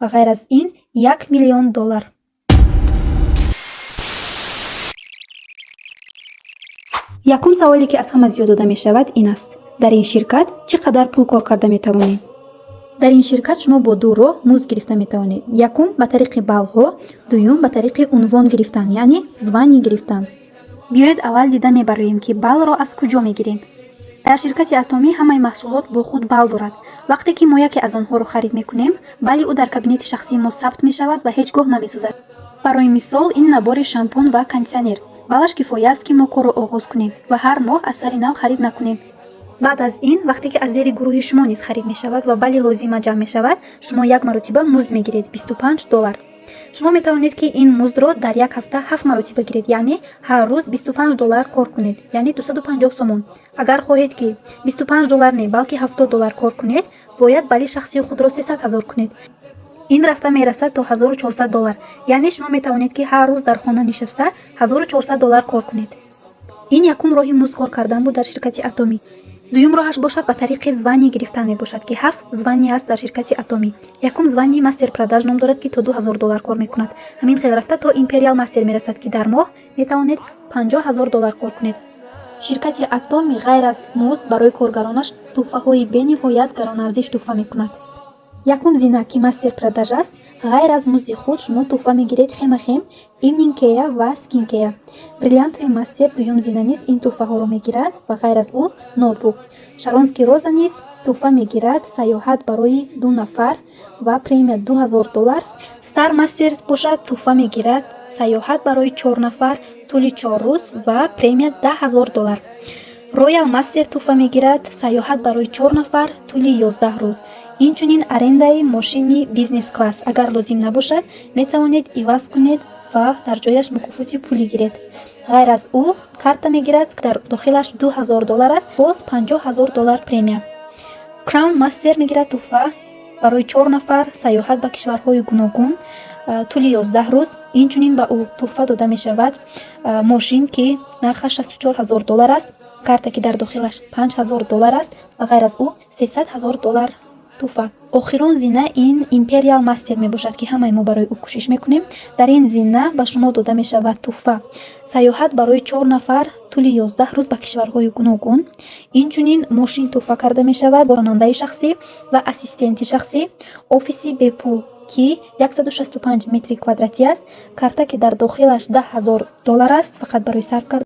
ва ғайр аз ин $1,000,000. якум саволе ки аз ҳама зиёд дода мешавад ин аст: дар ин ширкат чӣ қадар пул кор карда метавонед? дар ин ширкат шумо бо ду роҳ музд гирифта метавонед. Якум ба тариқи баллҳо, дуюм ба тариқи унвон гирифтан, яъне звание гирифтан. биёед аввал дида мебароем ки баллро аз куҷо мегирем. дар ширкати атомӣ ҳамаи маҳсулот бо худ балл дорад. вақте ки мо яке аз онҳоро харид мекунем, балли ӯ дар кабинети шахсии мо сабт мешавад ва ҳеҷ гоҳ намесӯзад. барои мисол, ин набори шампун ва кондитсионер. баллаш кифоя аст ки мо корро оғоз кунем ва ҳар моҳ аз сари нав харид накунем. баъд аз ин, вақте ки аз зери гурӯҳи шумо низ харид мешавад ва балли лозима ҷамъ мешавад, шумо як маротиба музд мегиред $25. шумо метавонед ки ин муздро дар як ҳафта 7 маротиба гиред, яъне ҳар рӯз $25 кор кунед, яъне 250 сомон. агар хоҳед ки $25 не, балки $70 кор кунед, бояд балли шахсии худро 300,000 кунед. ин рафта мерасад то $1400, яъне шумо метавонед ки ҳар рӯз дар хона нишаста $1400 кор кунед. ин якум роҳи музд кор кардан буд дар ширкати атомӣ. дуюм роҳаш бошад ба тариқи звание гирифтан мебошад ки 7 звание аст дар ширкати атомӣ. якум звание мастер продаж ном дорад ки то $2000 кор мекунад. ҳамин хел рафта то империал мастер мерасад ки дар моҳ метавонед $50000 кор кунед. ширкати атомӣ ғайр аз музд барои коргаронаш тӯҳфаҳои бениҳоят гаронарзиш тӯҳфа мекунад. якум зина ки мастер продаж аст, ғайр аз музди худ шумо тӯҳфа мегиред хемахем, evening care ва skin care. бриллиантови мастер дуюм зина низ ин тӯҳфаҳоро мегирад ва ғайр аз ӯ ноутбук. шаронский роза низ тӯҳфа мегирад саёҳат барои 2 нафар ва премия $2000. стар мастер бошад тӯҳфа мегирад саёҳат барои 4 нафар тӯли 4 рӯз ва премия $10,000. роял мастер тӯҳфа мегирад саёҳат барои 4 нафар тӯли 11 рӯз. инчунин арендаи мошини бизнес класс агар лозим набошад, метавонед иваз кунед ва дар ҷояш мукофоти пулӣ гиред. ғайр аз ӯ карта мегирад дар дохилаш $2000 аст, боз $50,000 премия. краун мастер мегирад тӯҳфа барои 4 нафар саёҳат ба кишварҳои гуногун тӯли 11 рӯз. инчунин ба ӯ тӯҳфа дода мешавад мошин ки нархаш $64,000 аст, карта ки дар дохилаш $5,000 аст ва ғайр аз ӯ $300,000 тӯҳфа. охирон зина ин империал мастер мебошад ки ҳамаи мо барои ӯ кӯшиш мекунем. дар ин зина ба шумо дода мешавад тӯҳфа саёҳат барои 4 нафар тӯли 11 рӯз ба кишварҳои гуногун. инчунин мошин тӯҳфа карда мешавад бо ронандаи шахсӣ ва ассистенти шахсӣ. офиси бепул ки 165 метри квадратӣ аст, карта ки дар дохилаш $10,000 аст фақат барои сарф кардан.